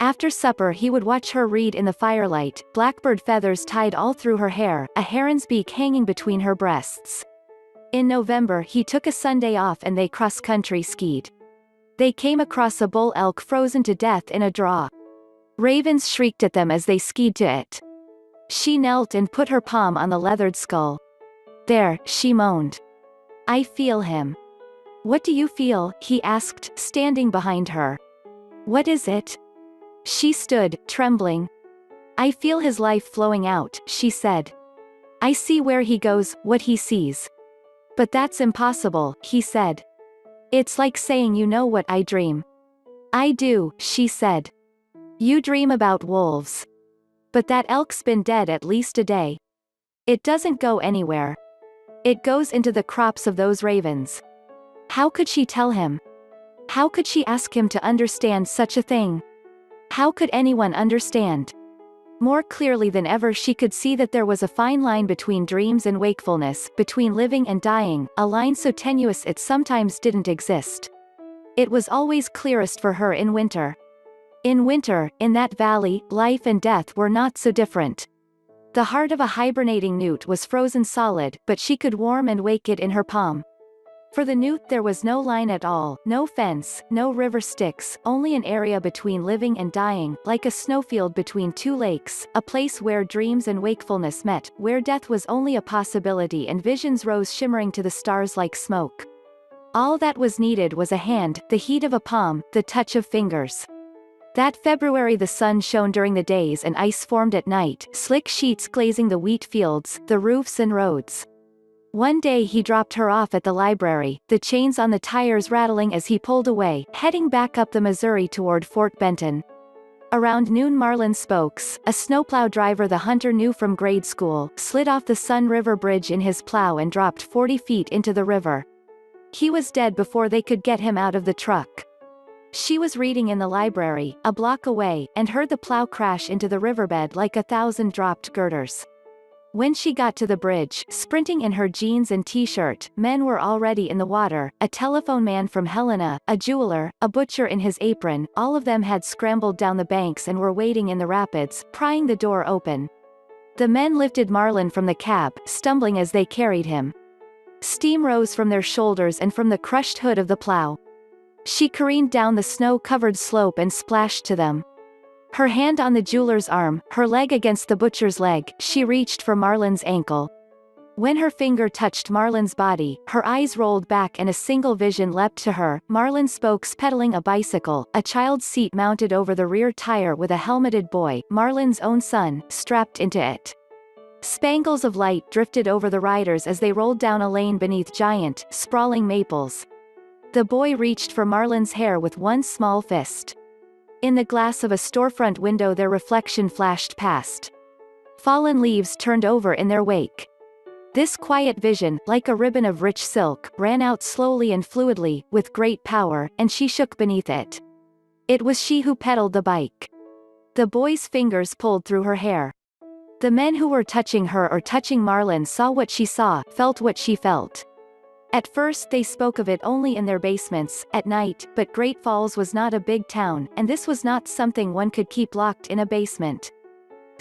[SPEAKER 1] After supper he would watch her read in the firelight, blackbird feathers tied all through her hair, a heron's beak hanging between her breasts. In November he took a Sunday off and they cross-country skied. They came across a bull elk frozen to death in a draw. Ravens shrieked at them as they skied to it. She knelt and put her palm on the leathered skull. There, she moaned. I feel him. What do you feel? He asked, standing behind her. What is it? She stood, trembling. I feel his life flowing out, she said. I see where he goes, what he sees. But that's impossible, he said. It's like saying you know what I dream. I do, she said. You dream about wolves. But that elk's been dead at least a day. It doesn't go anywhere. It goes into the crops of those ravens. How could she tell him? How could she ask him to understand such a thing? How could anyone understand? More clearly than ever she could see that there was a fine line between dreams and wakefulness, between living and dying, a line so tenuous it sometimes didn't exist. It was always clearest for her in winter. In winter, in that valley, life and death were not so different. The heart of a hibernating newt was frozen solid, but she could warm and wake it in her palm. For the newt there was no line at all, no fence, no river Styx, only an area between living and dying, like a snowfield between 2 lakes, a place where dreams and wakefulness met, where death was only a possibility and visions rose shimmering to the stars like smoke. All that was needed was a hand, the heat of a palm, the touch of fingers. That February the sun shone during the days and ice formed at night, slick sheets glazing the wheat fields, the roofs and roads. One day he dropped her off at the library, the chains on the tires rattling as he pulled away, heading back up the Missouri toward Fort Benton. Around noon Marlin Spokes, a snowplow driver the hunter knew from grade school, slid off the Sun River Bridge in his plow and dropped 40 feet into the river. He was dead before they could get him out of the truck. She was reading in the library, a block away, and heard the plow crash into the riverbed like 1,000 dropped girders. When she got to the bridge, sprinting in her jeans and t-shirt, men were already in the water, a telephone man from Helena, a jeweler, a butcher in his apron, all of them had scrambled down the banks and were waiting in the rapids, prying the door open. The men lifted Marlin from the cab, stumbling as they carried him. Steam rose from their shoulders and from the crushed hood of the plow. She careened down the snow-covered slope and splashed to them. Her hand on the jeweler's arm, her leg against the butcher's leg, she reached for Marlin's ankle. When her finger touched Marlin's body, her eyes rolled back and a single vision leapt to her, Marlin Spokes pedaling a bicycle, a child's seat mounted over the rear tire with a helmeted boy, Marlin's own son, strapped into it. Spangles of light drifted over the riders as they rolled down a lane beneath giant, sprawling maples. The boy reached for Marlin's hair with one small fist. In the glass of a storefront window their reflection flashed past. Fallen leaves turned over in their wake. This quiet vision, like a ribbon of rich silk, ran out slowly and fluidly, with great power, and she shook beneath it. It was she who pedaled the bike. The boy's fingers pulled through her hair. The men who were touching her or touching Marlin saw what she saw, felt what she felt. At first they spoke of it only in their basements, at night, but Great Falls was not a big town, and this was not something one could keep locked in a basement.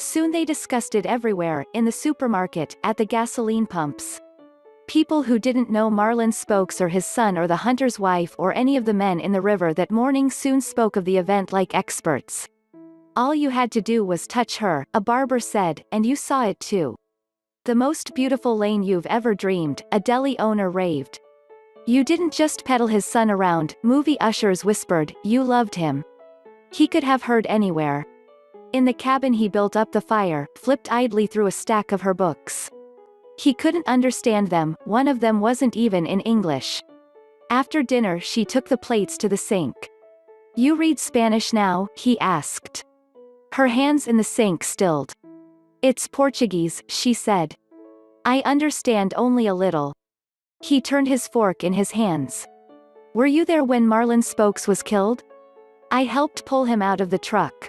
[SPEAKER 1] Soon they discussed it everywhere, in the supermarket, at the gasoline pumps. People who didn't know Marlin Spokes or his son or the hunter's wife or any of the men in the river that morning soon spoke of the event like experts. All you had to do was touch her, a barber said, and you saw it too. The most beautiful lane you've ever dreamed, a deli owner raved. You didn't just pedal his son around, movie ushers whispered, you loved him. He could have heard anywhere. In the cabin he built up the fire, flipped idly through a stack of her books. He couldn't understand them, one of them wasn't even in English. After dinner she took the plates to the sink. You read Spanish now? He asked. Her hands in the sink stilled. It's Portuguese, she said. I understand only a little. He turned his fork in his hands. Were you there when Marlin Spokes was killed? I helped pull him out of the truck.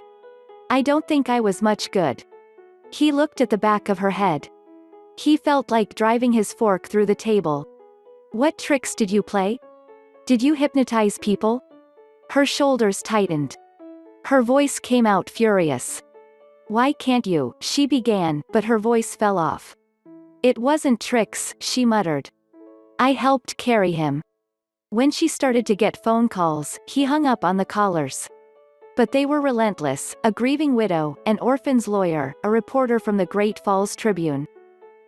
[SPEAKER 1] I don't think I was much good. He looked at the back of her head. He felt like driving his fork through the table. What tricks did you play? Did you hypnotize people? Her shoulders tightened. Her voice came out furious. Why can't you? She began, but her voice fell off. It wasn't tricks, she muttered. I helped carry him. When she started to get phone calls, he hung up on the callers. But they were relentless, a grieving widow, an orphan's lawyer, a reporter from the Great Falls Tribune.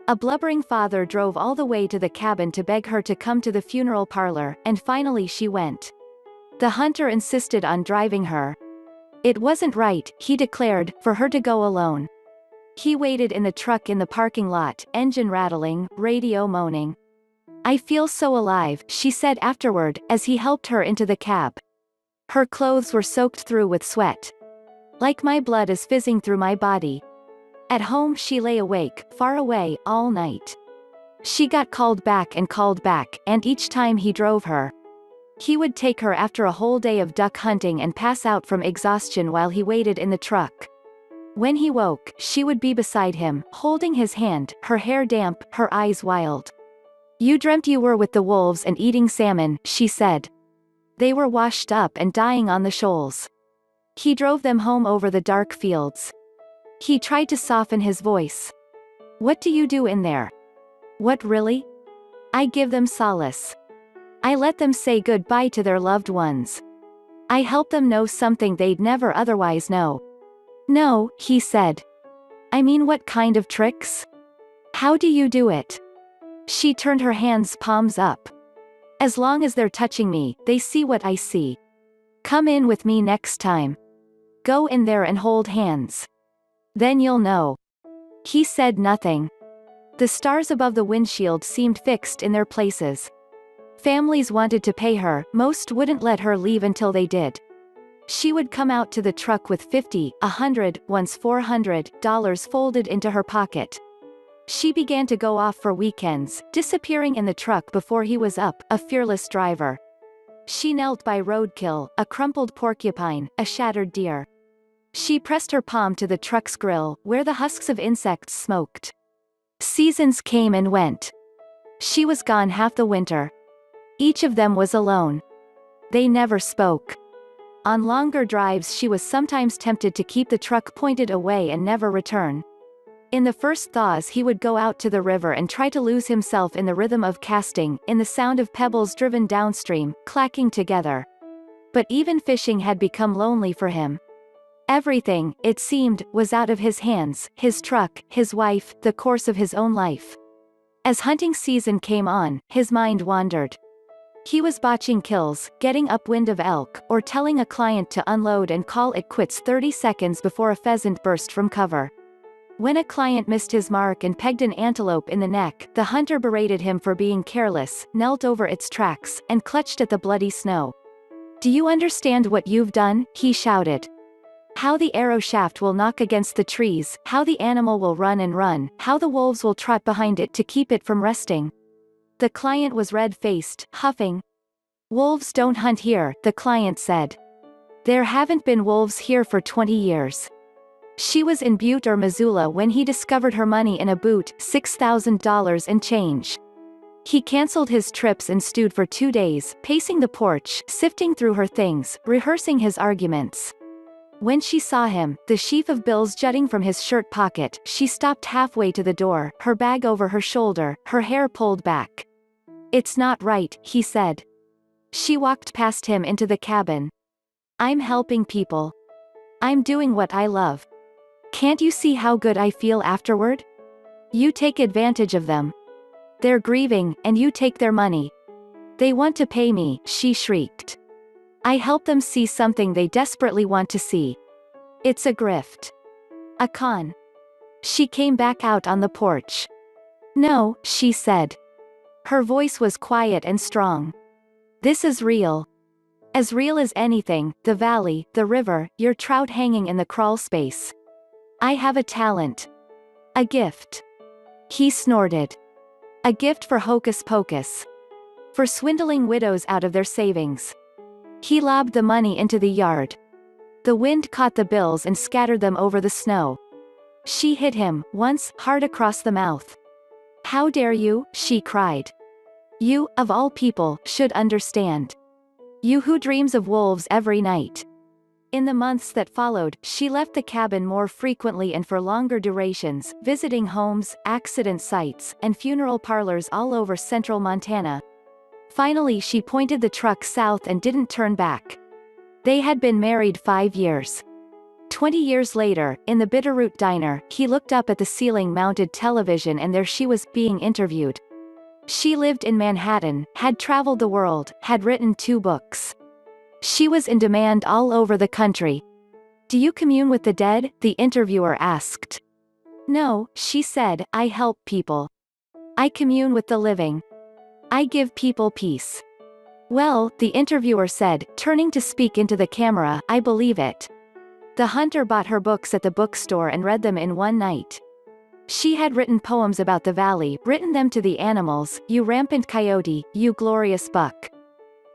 [SPEAKER 1] A blubbering father drove all the way to the cabin to beg her to come to the funeral parlor, and finally she went. The hunter insisted on driving her. It wasn't right, he declared, for her to go alone. He waited in the truck in the parking lot, engine rattling, radio moaning. I feel so alive, she said afterward, as he helped her into the cab. Her clothes were soaked through with sweat. Like my blood is fizzing through my body. At home she lay awake, far away, all night. She got called back, and each time he drove her. He would take her after a whole day of duck hunting and pass out from exhaustion while he waited in the truck. When he woke, she would be beside him, holding his hand, her hair damp, her eyes wild. You dreamt you were with the wolves and eating salmon, she said. They were washed up and dying on the shoals. He drove them home over the dark fields. He tried to soften his voice. What do you do in there? What really? I give them solace. I let them say goodbye to their loved ones. I help them know something they'd never otherwise know. No, he said. I mean, what kind of tricks? How do you do it? She turned her hands palms up. As long as they're touching me, they see what I see. Come in with me next time. Go in there and hold hands. Then you'll know. He said nothing. The stars above the windshield seemed fixed in their places. Families wanted to pay her, most wouldn't let her leave until they did. She would come out to the truck with $50, $100, once $400 folded into her pocket. She began to go off for weekends, disappearing in the truck before he was up, a fearless driver. She knelt by roadkill, a crumpled porcupine, a shattered deer. She pressed her palm to the truck's grill, where the husks of insects smoked. Seasons came and went. She was gone half the winter. Each of them was alone. They never spoke. On longer drives she was sometimes tempted to keep the truck pointed away and never return. In the first thaws he would go out to the river and try to lose himself in the rhythm of casting, in the sound of pebbles driven downstream, clacking together. But even fishing had become lonely for him. Everything, it seemed, was out of his hands, his truck, his wife, the course of his own life. As hunting season came on, his mind wandered. He was botching kills, getting upwind of elk, or telling a client to unload and call it quits 30 seconds before a pheasant burst from cover. When a client missed his mark and pegged an antelope in the neck, the hunter berated him for being careless, knelt over its tracks, and clutched at the bloody snow. "Do you understand what you've done?" he shouted. "How the arrow shaft will knock against the trees, how the animal will run and run, how the wolves will trot behind it to keep it from resting." The client was red-faced, huffing. "Wolves don't hunt here," the client said. "There haven't been wolves here for 20 years. She was in Butte or Missoula when he discovered her money in a boot, $6,000 and change." He canceled his trips and stewed for 2 days, pacing the porch, sifting through her things, rehearsing his arguments. When she saw him, the sheaf of bills jutting from his shirt pocket, she stopped halfway to the door, her bag over her shoulder, her hair pulled back. "It's not right," he said. She walked past him into the cabin. "I'm helping people. I'm doing what I love. Can't you see how good I feel afterward? You take advantage of them. They're grieving, and you take their money. They want to pay me," she shrieked. "I help them see something they desperately want to see. It's a grift. A con." She came back out on the porch. "No," she said. Her voice was quiet and strong. "This is real. As real as anything, the valley, the river, your trout hanging in the crawl space. I have a talent. A gift." He snorted. "A gift for hocus pocus. For swindling widows out of their savings." He lobbed the money into the yard. The wind caught the bills and scattered them over the snow. She hit him, once, hard across the mouth. "How dare you?" she cried. "You, of all people, should understand. You who dreams of wolves every night." In the months that followed, she left the cabin more frequently and for longer durations, visiting homes, accident sites, and funeral parlors all over central Montana. Finally she pointed the truck south and didn't turn back. They had been married 5 years. 20 years later, in the Bitterroot Diner, he looked up at the ceiling-mounted television and there she was, being interviewed. She lived in Manhattan, had traveled the world, had written 2 books. She was in demand all over the country. "Do you commune with the dead?" the interviewer asked. "No," she said, "I help people. I commune with the living. I give people peace." "Well," the interviewer said, turning to speak into the camera, "I believe it." The hunter bought her books at the bookstore and read them in one night. She had written poems about the valley, written them to the animals, "You rampant coyote, you glorious buck."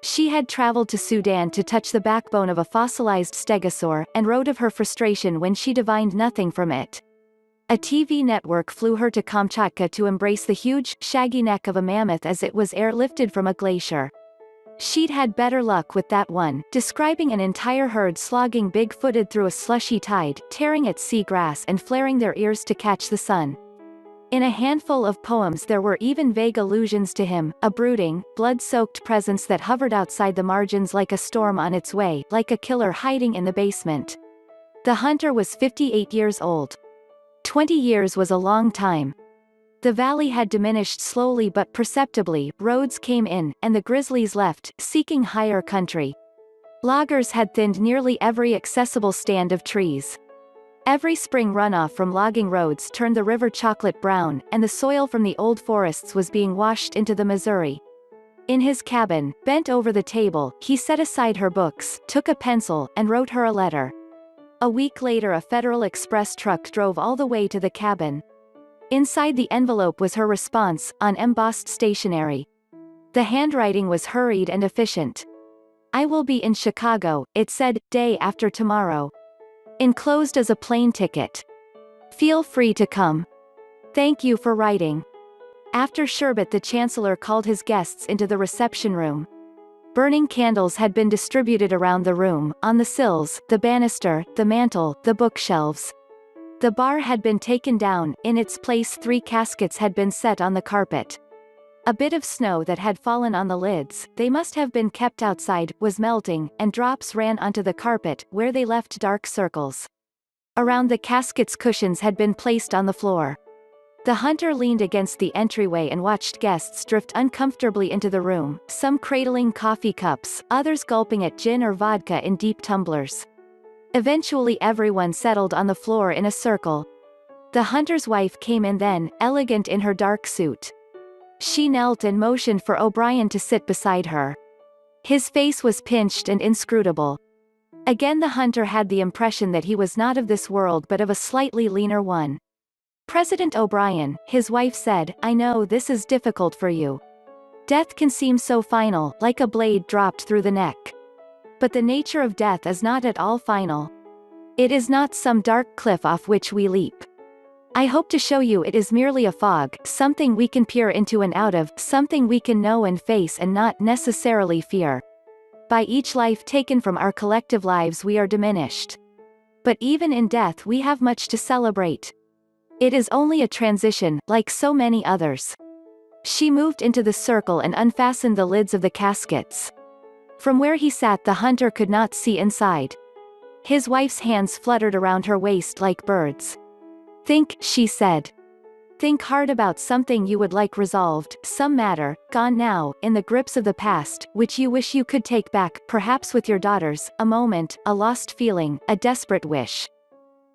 [SPEAKER 1] She had traveled to Sudan to touch the backbone of a fossilized stegosaur, and wrote of her frustration when she divined nothing from it. A TV network flew her to Kamchatka to embrace the huge, shaggy neck of a mammoth as it was airlifted from a glacier. She'd had better luck with that one, describing an entire herd slogging big-footed through a slushy tide, tearing at sea grass and flaring their ears to catch the sun. In a handful of poems there were even vague allusions to him, a brooding, blood-soaked presence that hovered outside the margins like a storm on its way, like a killer hiding in the basement. The hunter was 58 years old. 20 years was a long time. The valley had diminished slowly but perceptibly, roads came in, and the grizzlies left, seeking higher country. Loggers had thinned nearly every accessible stand of trees. Every spring runoff from logging roads turned the river chocolate brown, and the soil from the old forests was being washed into the Missouri. In his cabin, bent over the table, he set aside her books, took a pencil, and wrote her a letter. A week later a Federal Express truck drove all the way to the cabin. Inside the envelope was her response, on embossed stationery. The handwriting was hurried and efficient. "I will be in Chicago," it said, "day after tomorrow. Enclosed as a plane ticket. Feel free to come. Thank you for writing." After sherbet the chancellor called his guests into the reception room. Burning candles had been distributed around the room, on the sills, the banister, the mantel, the bookshelves. The bar had been taken down, in its place 3 caskets had been set on the carpet. A bit of snow that had fallen on the lids, they must have been kept outside, was melting, and drops ran onto the carpet, where they left dark circles. Around the caskets cushions had been placed on the floor. The hunter leaned against the entryway and watched guests drift uncomfortably into the room, some cradling coffee cups, others gulping at gin or vodka in deep tumblers. Eventually everyone settled on the floor in a circle. The hunter's wife came in then, elegant in her dark suit. She knelt and motioned for O'Brien to sit beside her. His face was pinched and inscrutable. Again the hunter had the impression that he was not of this world but of a slightly leaner one. "President O'Brien," his wife said, "I know this is difficult for you. Death can seem so final, like a blade dropped through the neck. But the nature of death is not at all final. It is not some dark cliff off which we leap. I hope to show you it is merely a fog, something we can peer into and out of, something we can know and face and not necessarily fear. By each life taken from our collective lives we are diminished. But even in death we have much to celebrate. It is only a transition, like so many others." She moved into the circle and unfastened the lids of the caskets. From where he sat the hunter could not see inside. His wife's hands fluttered around her waist like birds. "Think," she said. "Think hard about something you would like resolved, some matter, gone now, in the grips of the past, which you wish you could take back, perhaps with your daughters, a moment, a lost feeling, a desperate wish."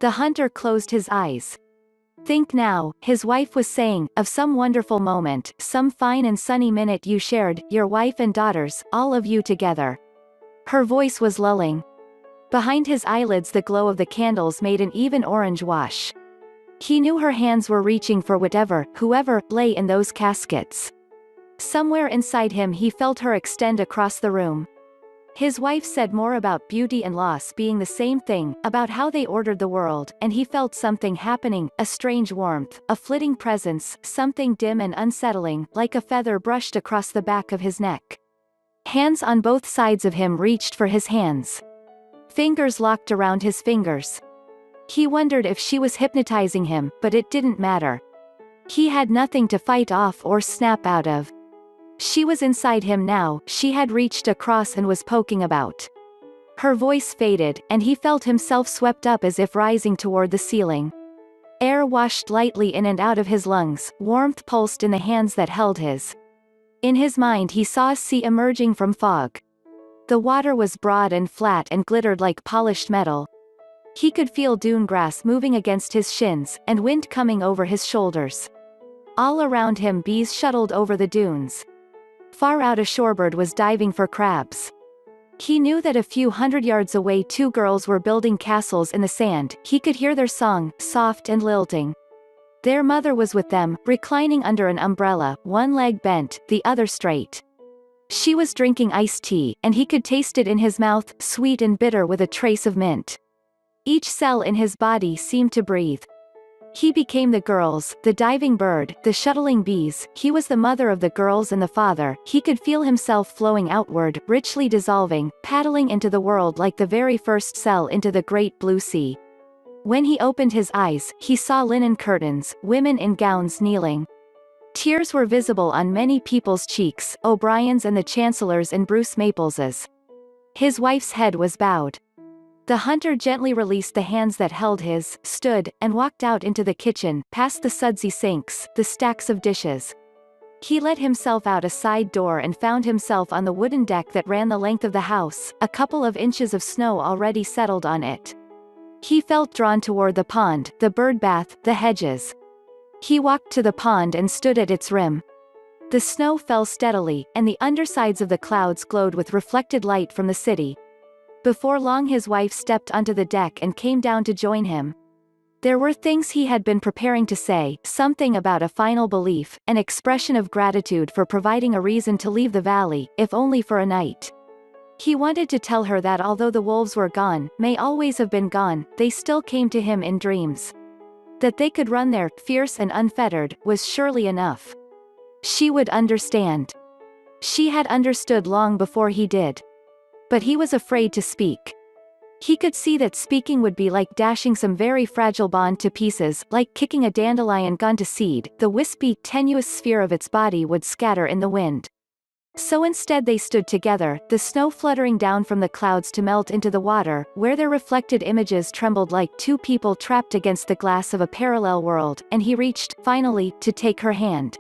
[SPEAKER 1] The hunter closed his eyes. "Think now," his wife was saying, "of some wonderful moment, some fine and sunny minute you shared, your wife and daughters, all of you together." Her voice was lulling. Behind his eyelids the glow of the candles made an even orange wash. He knew her hands were reaching for whatever, whoever, lay in those caskets. Somewhere inside him he felt her extend across the room. His wife said more about beauty and loss being the same thing, about how they ordered the world, and he felt something happening, a strange warmth, a flitting presence, something dim and unsettling, like a feather brushed across the back of his neck. Hands on both sides of him reached for his hands. Fingers locked around his fingers. He wondered if she was hypnotizing him, but it didn't matter. He had nothing to fight off or snap out of. She was inside him now, she had reached across and was poking about. Her voice faded, and he felt himself swept up as if rising toward the ceiling. Air washed lightly in and out of his lungs, warmth pulsed in the hands that held his. In his mind he saw a sea emerging from fog. The water was broad and flat and glittered like polished metal. He could feel dune grass moving against his shins, and wind coming over his shoulders. All around him bees shuttled over the dunes. Far out a shorebird was diving for crabs. He knew that a few hundred yards away two girls were building castles in the sand, he could hear their song, soft and lilting. Their mother was with them, reclining under an umbrella, one leg bent, the other straight. She was drinking iced tea, and he could taste it in his mouth, sweet and bitter with a trace of mint. Each cell in his body seemed to breathe. He became the girls, the diving bird, the shuttling bees, he was the mother of the girls and the father, he could feel himself flowing outward, richly dissolving, paddling into the world like the very first cell into the great blue sea. When he opened his eyes, he saw linen curtains, women in gowns kneeling. Tears were visible on many people's cheeks, O'Brien's and the Chancellor's and Bruce Maples's. His wife's head was bowed. The hunter gently released the hands that held his, stood, and walked out into the kitchen, past the sudsy sinks, the stacks of dishes. He let himself out a side door and found himself on the wooden deck that ran the length of the house, a couple of inches of snow already settled on it. He felt drawn toward the pond, the bird bath, the hedges. He walked to the pond and stood at its rim. The snow fell steadily, and the undersides of the clouds glowed with reflected light from the city. Before long his wife stepped onto the deck and came down to join him. There were things he had been preparing to say, something about a final belief, an expression of gratitude for providing a reason to leave the valley, if only for a night. He wanted to tell her that although the wolves were gone, may always have been gone, they still came to him in dreams. That they could run there, fierce and unfettered, was surely enough. She would understand. She had understood long before he did. But he was afraid to speak. He could see that speaking would be like dashing some very fragile bond to pieces, like kicking a dandelion gone to seed, the wispy, tenuous sphere of its body would scatter in the wind. So instead they stood together, the snow fluttering down from the clouds to melt into the water, where their reflected images trembled like two people trapped against the glass of a parallel world, and he reached, finally, to take her hand.